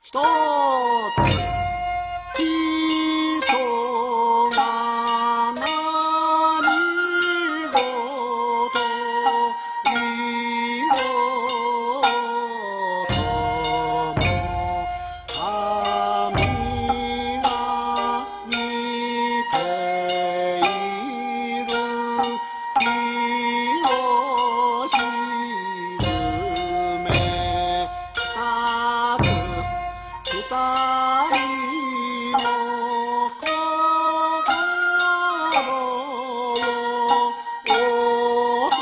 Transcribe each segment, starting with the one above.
一つ人が何事言おうとも神が見ている日を沈め二人の心を収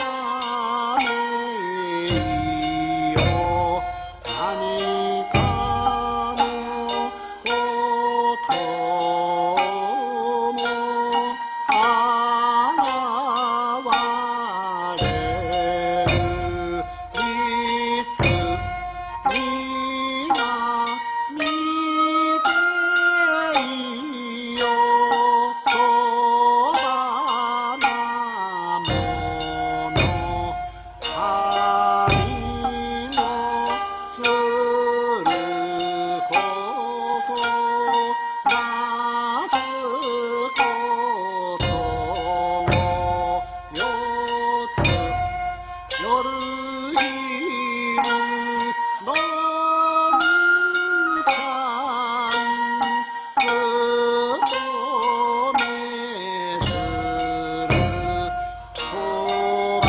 めよ何かのことも現れるいつ皆見ていよそばなもの神のすることなすことをよつ夜昼のちゃん務めするそば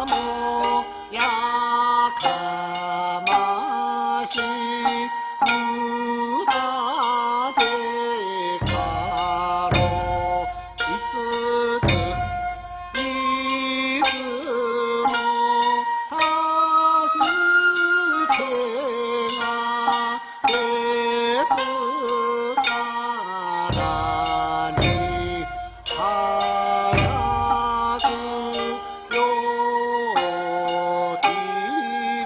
もやかまし歌でかろういつついつも助けがせつからに早くよき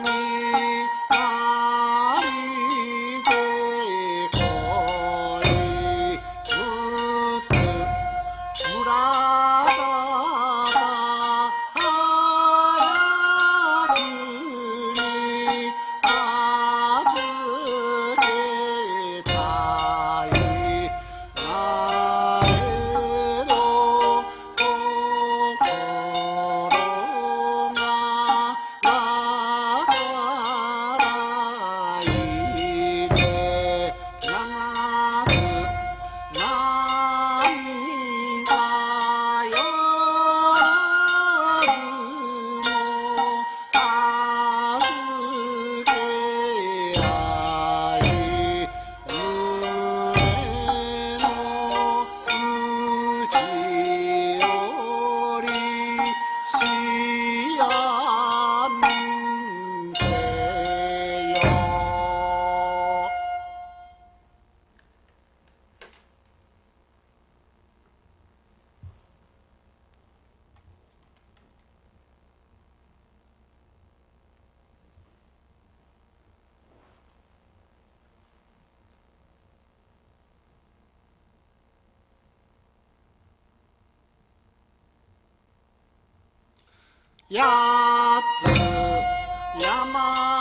になりてこいむつ村が早くに助けたいなれど心がわからいで長く何がよらずも助け合い胸の内よりしあんせよ。やつ山